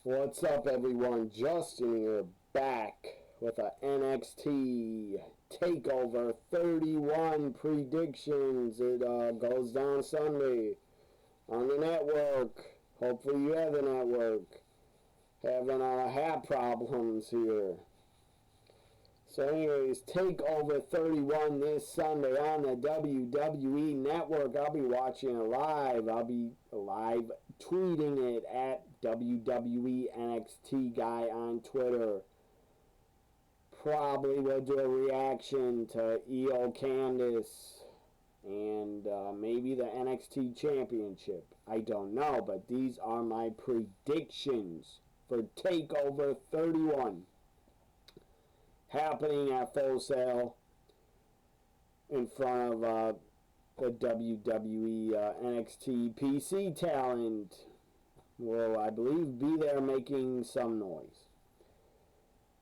What's up, everyone? Justin here, back with a NXT Takeover 31 predictions. It goes down Sunday on the network. Hopefully, you have the network. Having hat problems here. So, anyways, Takeover 31 this Sunday on the WWE Network. I'll be watching it live. I'll be live tweeting it at WWE NXT Guy on Twitter. Probably will do a reaction to EO Candice and maybe the NXT Championship. I don't know, but these are my predictions for Takeover 31. Happening at Full Sail in front of the WWE NXT PC talent will, I believe, be there making some noise.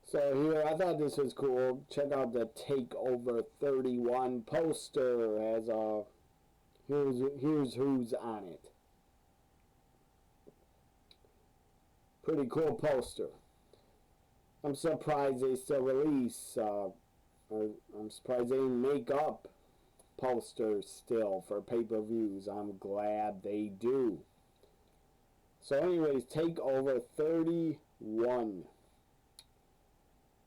So here, I thought this was cool. Check out the Takeover 31 poster. As here's who's on it. Pretty cool poster. I'm surprised they still release. I'm surprised they didn't make up posters still for pay-per-views. I'm glad they do. So anyways, Takeover 31.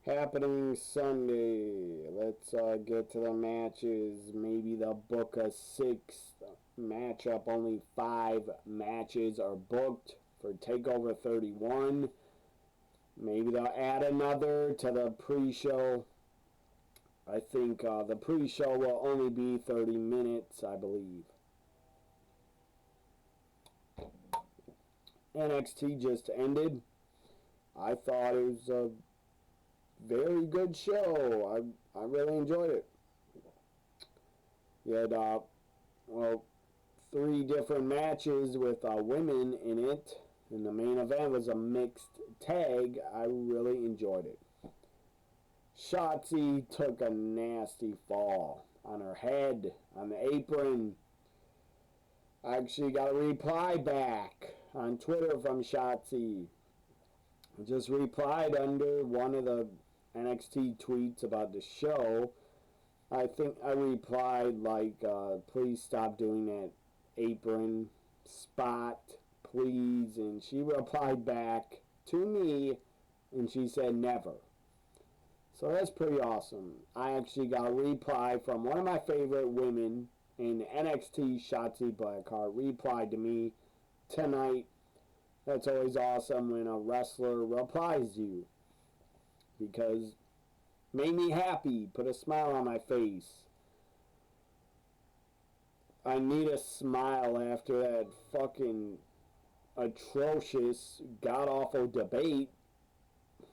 Happening Sunday. Let's get to the matches. Maybe they'll book a 6th matchup. Only 5 matches are booked for Takeover 31. Maybe they'll add another to the pre-show. I think the pre-show will only be 30 minutes, I believe. NXT just ended. I thought it was a very good show. I really enjoyed it. You had, 3 different matches with women in it. And the main event was a mixed tag. I really enjoyed it. Shotzi took a nasty fall on her head, on the apron. I actually got a reply back on Twitter from Shotzi. I just replied under one of the NXT tweets about the show. I think I replied like, please stop doing that apron spot, please. And she replied back to me and she said never. So that's pretty awesome. I actually got a reply from one of my favorite women in NXT, Shotzi Blackheart, replied to me tonight. That's always awesome when a wrestler replies to you, because it made me happy, put a smile on my face. I need a smile after that fucking atrocious, god-awful debate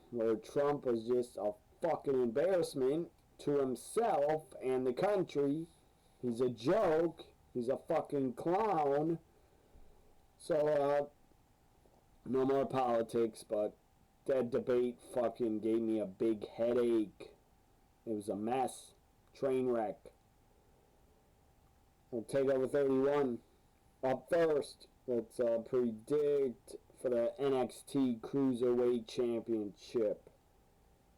where Trump was just a fucking embarrassment to himself and the country. He's a joke. He's a fucking clown. So, no more politics, but that debate fucking gave me a big headache. It was a mess. Train wreck. I'll take over 31. Up first, let's predict for the NXT Cruiserweight Championship.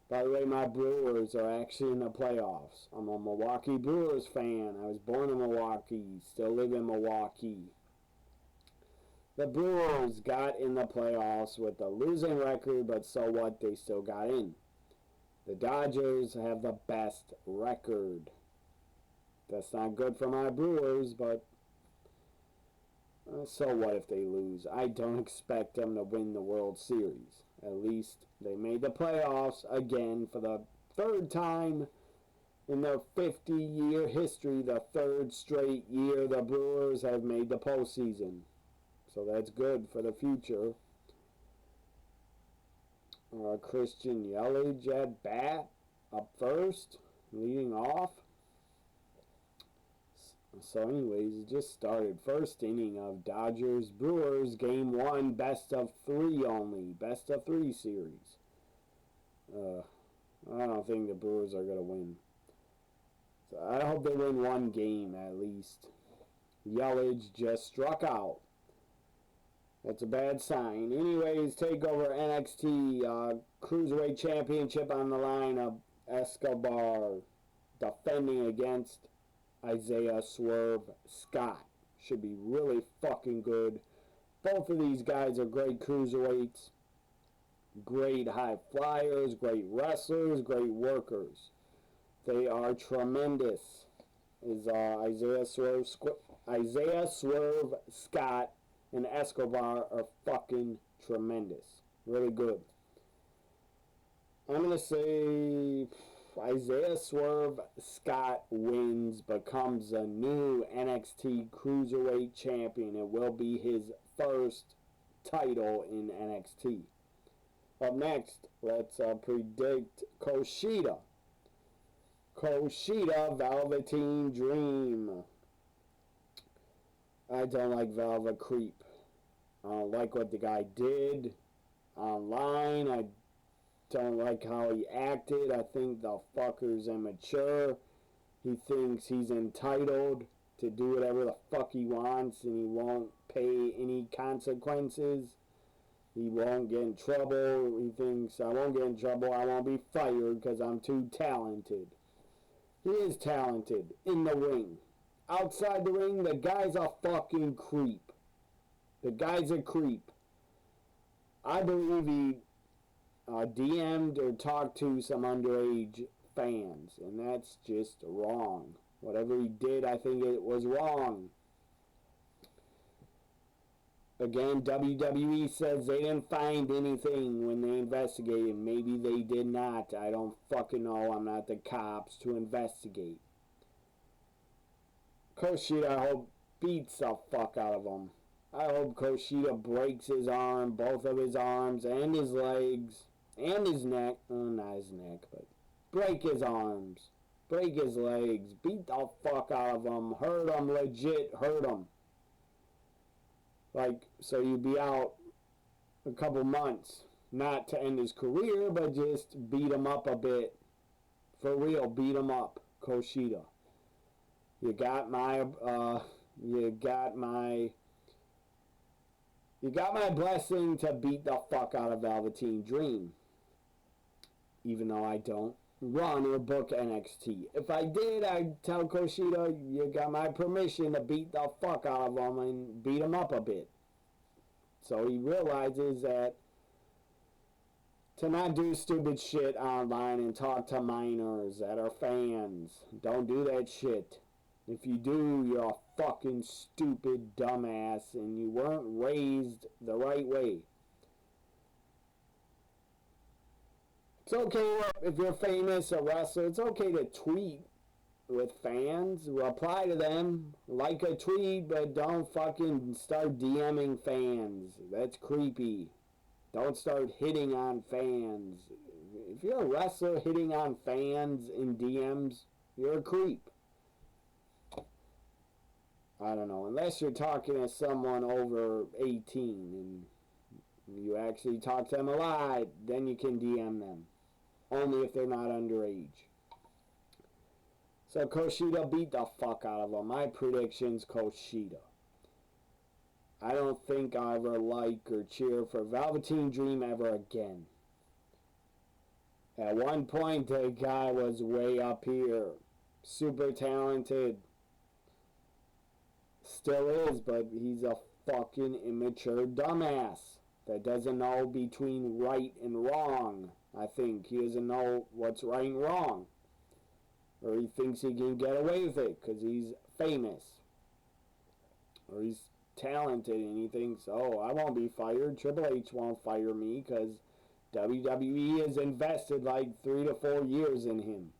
By the way, my Brewers are actually in the playoffs. I'm a Milwaukee Brewers fan. I was born in Milwaukee, still live in Milwaukee. The Brewers got in the playoffs with a losing record, but so what? They still got in. The Dodgers have the best record. That's not good for my Brewers, but so what if they lose? I don't expect them to win the World Series. At least they made the playoffs again for the 3rd time in their 50-year history. The 3rd straight year the Brewers have made the postseason. So that's good for the future. Christian Yelich at bat, up first, leading off. So anyways, it just started. First inning of Dodgers-Brewers, Game 1, best of 3 only. Best of 3 series. I don't think the Brewers are going to win. So I hope they win 1 game at least. Yelich just struck out. That's a bad sign. Anyways, Takeover NXT Cruiserweight Championship on the line of Escobar defending against Isaiah Swerve Scott. Should be really fucking good. Both of these guys are great cruiserweights, great high flyers, great wrestlers, great workers. They are tremendous. Is Isaiah Swerve Scott and Escobar are fucking tremendous. Really good. I'm going to say Isaiah Swerve Scott wins, becomes a new NXT Cruiserweight Champion. It will be his first title in NXT. Up next, let's predict Kushida. Kushida Velveteen Dream. I don't like Velvet Creep. I don't like what the guy did online. I don't like how he acted. I think the fucker's immature. He thinks he's entitled to do whatever the fuck he wants and he won't pay any consequences. He won't get in trouble. He thinks, I won't get in trouble. I won't be fired because I'm too talented. He is talented in the ring. Outside the ring, the guy's a fucking creep. The guy's a creep. I believe he DM'd or talked to some underage fans, and that's just wrong. Whatever he did, I think it was wrong. Again, WWE says they didn't find anything when they investigated. Maybe they did not. I don't fucking know. I'm not the cops to investigate. Kushida, I hope, beats the fuck out of him. I hope Kushida breaks his arm, both of his arms, and his legs, and his neck. Not his neck, but break his arms, break his legs, beat the fuck out of him, hurt him, legit hurt him. Like, so you'd be out a couple months, not to end his career, but just beat him up a bit. For real, beat him up, Kushida. You got my blessing to beat the fuck out of Velveteen Dream. Even though I don't run or book NXT. If I did, I'd tell Kushida, you got my permission to beat the fuck out of him and beat him up a bit. So he realizes that to not do stupid shit online and talk to minors that are fans. Don't do that shit. If you do, you're a fucking stupid dumbass and you weren't raised the right way. It's okay if you're famous, a wrestler, it's okay to tweet with fans, reply to them, like a tweet, but don't fucking start DMing fans. That's creepy. Don't start hitting on fans. If you're a wrestler hitting on fans in DMs, you're a creep. I don't know, unless you're talking to someone over 18 and you actually talk to them a lot, then you can DM them. Only if they're not underage. So Kushida beat the fuck out of him. My prediction's Kushida. I don't think I'll ever like or cheer for Velveteen Dream ever again. At one point, the guy was way up here. Super talented. Still is, but he's a fucking immature dumbass that doesn't know between right and wrong. I think he doesn't know what's right and wrong. Or he thinks he can get away with it because he's famous. Or he's talented and he thinks, oh, I won't be fired. Triple H won't fire me because WWE has invested like 3 to 4 years in him.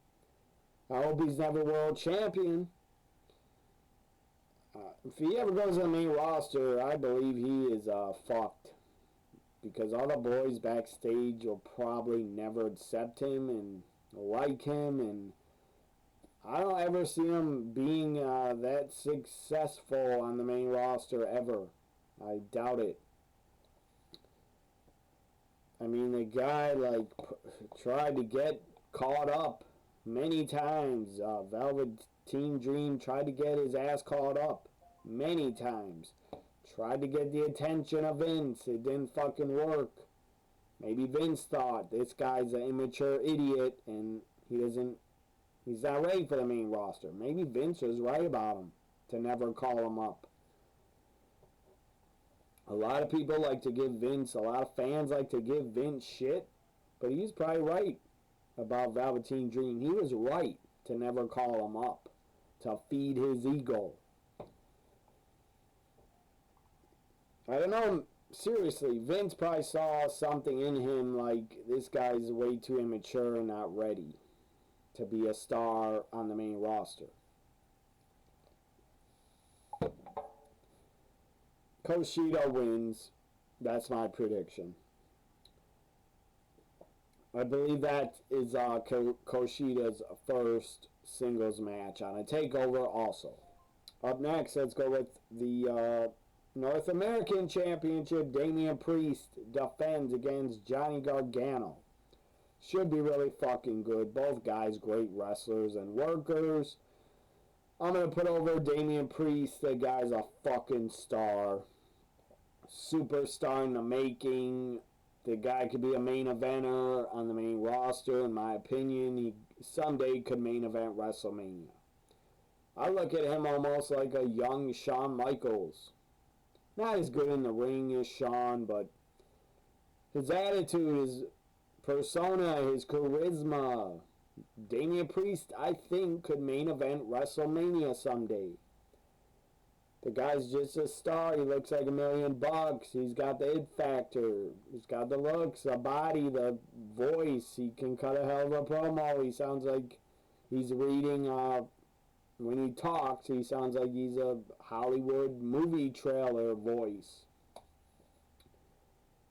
I hope he's never world champion. If he ever goes on the main roster, I believe he is fucked. Because all the boys backstage will probably never accept him and like him. And I don't ever see him being that successful on the main roster ever. I doubt it. I mean, the guy tried to get caught up many times. Velveteen Dream tried to get his ass caught up many times. Tried to get the attention of Vince. It didn't fucking work. Maybe Vince thought this guy's an immature idiot and he's not ready for the main roster. Maybe Vince was right about him to never call him up. A lot of people like to give Vince, a lot of fans like to give Vince shit, but he's probably right about Velveteen Dream. He was right to never call him up, to feed his ego. I don't know, seriously, Vince probably saw something in him like this guy's way too immature and not ready to be a star on the main roster. Kushida wins. That's my prediction. I believe that is Kushida's first singles match on a takeover also. Up next, let's go with the North American Championship. Damian Priest defends against Johnny Gargano. Should be really fucking good. Both guys great wrestlers and workers. I'm going to put over Damian Priest. The guy's a fucking star. Superstar in the making. The guy could be a main eventer on the main roster. In my opinion, he someday could main event WrestleMania. I look at him almost like a young Shawn Michaels. Not as good in the ring as Shawn, but his attitude, his persona, his charisma. Damian Priest, I think, could main event WrestleMania someday. The guy's just a star. He looks like $1 million. He's got the it factor. He's got the looks, the body, the voice. He can cut a hell of a promo. He sounds like he's reading, when he talks, he sounds like he's a Hollywood movie trailer voice.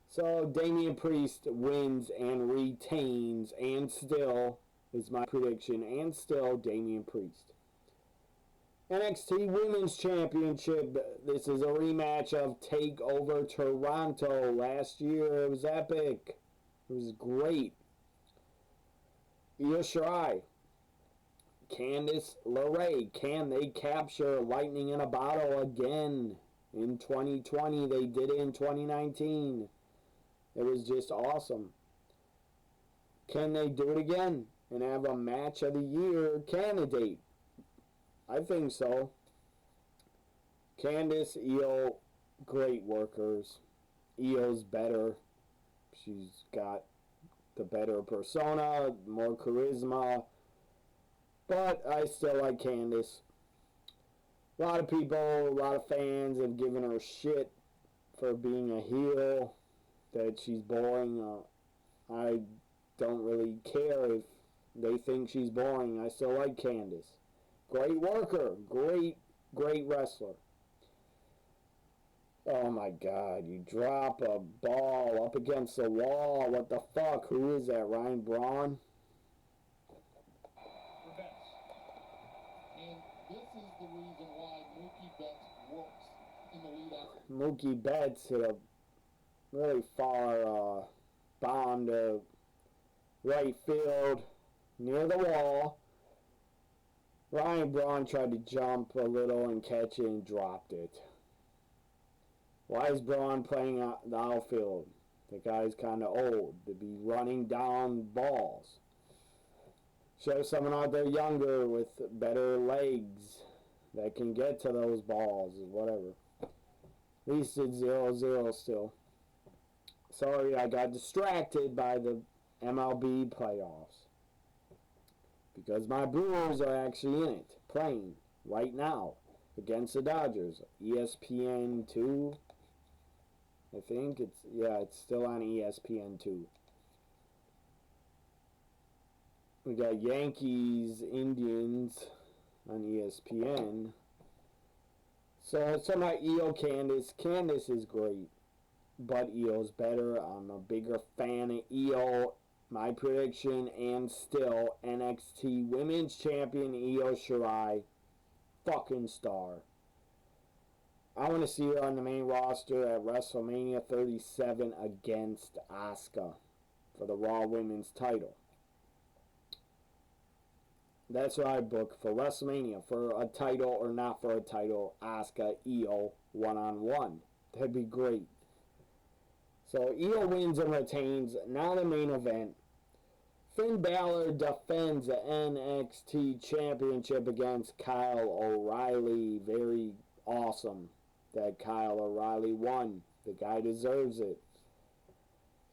So Damian Priest wins and retains, and still is my prediction, and still Damian Priest. NXT Women's Championship. This is a rematch of Takeover Toronto. Last year it was epic. It was great. Io Shirai, Candice LeRae. Can they capture lightning in a bottle again in 2020? They did it in 2019. It was just awesome. Can they do it again and have a match of the year candidate? I think so. Candice, Io, great workers. Io's better. She's got the better persona, more charisma. But I still like Candice. A lot of people, a lot of fans have given her shit for being a heel, that she's boring. I don't really care if they think she's boring. I still like Candice. Great worker. Great wrestler. Oh my God, you drop a ball up against the wall. What the fuck? Who is that? Ryan Braun? And this is the reason why Mookie Betts works in the lead effort. Mookie Betts hit a really far bomb to right field near the wall. Ryan Braun tried to jump a little and catch it and dropped it. Why is Braun playing out the outfield? The guy's kind of old to be running down balls. Show someone out there younger with better legs that can get to those balls or whatever. At least it's 0-0 still. Sorry, I got distracted by the MLB playoffs. Because my Brewers are actually in it, playing right now against the Dodgers. ESPN 2, I think. It's still on ESPN 2. We got Yankees, Indians on ESPN. So it's talking about Io Candice. Candice is great, but Io's better. I'm a bigger fan of Io. My prediction, and still NXT Women's Champion Io Shirai, fucking star. I want to see her on the main roster at WrestleMania 37 against Asuka for the Raw Women's title. That's what I book for WrestleMania, for a title or not for a title. Asuka, Io, one-on-one. That'd be great. So Io wins and retains. Now the main event. Finn Balor defends the NXT Championship against Kyle O'Reilly. Very awesome that Kyle O'Reilly won. The guy deserves it.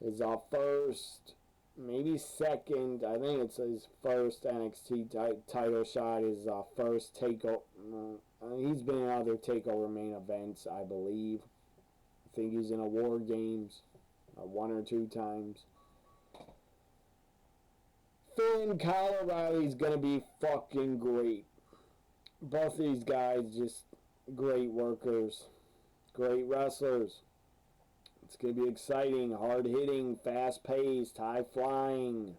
It's our first, maybe second, I think it's his first NXT title shot. His first takeover. He's been in other takeover main events, I believe. I think he's in a War Games one or two times. Finn, Kyle O'Reilly's gonna be fucking great. Both these guys just great workers, great wrestlers. It's gonna be exciting, hard hitting, fast paced, high flying,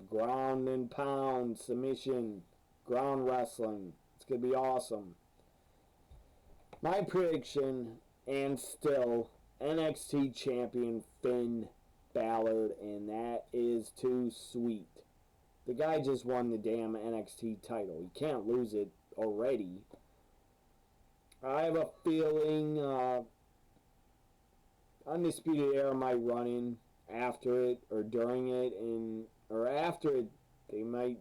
ground and pound, submission, ground wrestling. It's gonna be awesome. My prediction, and still, NXT champion Finn Balor, and that is too sweet. The guy just won the damn NXT title. He can't lose it already. I have a feeling Undisputed Era might run in after it or during it, or after it. They might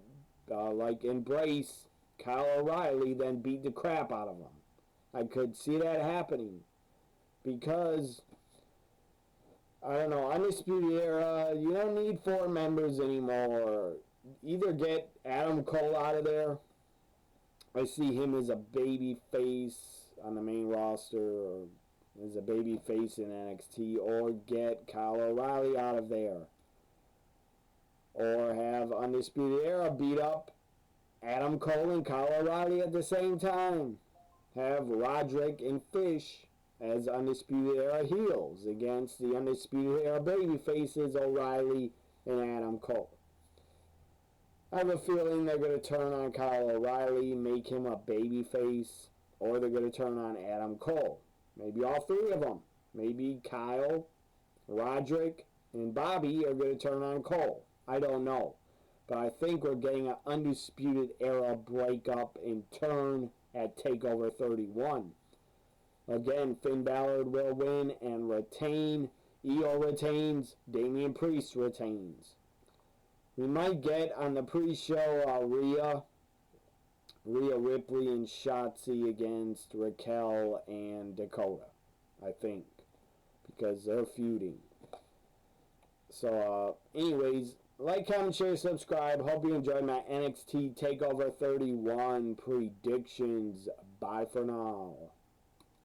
embrace Kyle O'Reilly, then beat the crap out of him. I could see that happening because I don't know, Undisputed Era. You don't need 4 members anymore. Either get Adam Cole out of there. I see him as a baby face on the main roster, or as a baby face in NXT, or get Kyle O'Reilly out of there. Or have Undisputed Era beat up Adam Cole and Kyle O'Reilly at the same time. Have Roderick and Fish as Undisputed Era heels against the Undisputed Era baby faces, O'Reilly and Adam Cole. I have a feeling they're going to turn on Kyle O'Reilly, make him a baby face, or they're going to turn on Adam Cole. Maybe all 3 of them. Maybe Kyle, Roderick, and Bobby are going to turn on Cole. I don't know. But I think we're getting an Undisputed Era breakup and turn at TakeOver 31. Again, Finn Balor will win and retain. Io retains. Damian Priest retains. We might get on the pre-show Rhea Ripley and Shotzi against Raquel and Dakota, I think, because they're feuding. So, anyways, like, comment, share, subscribe. Hope you enjoyed my NXT TakeOver 31 predictions. Bye for now.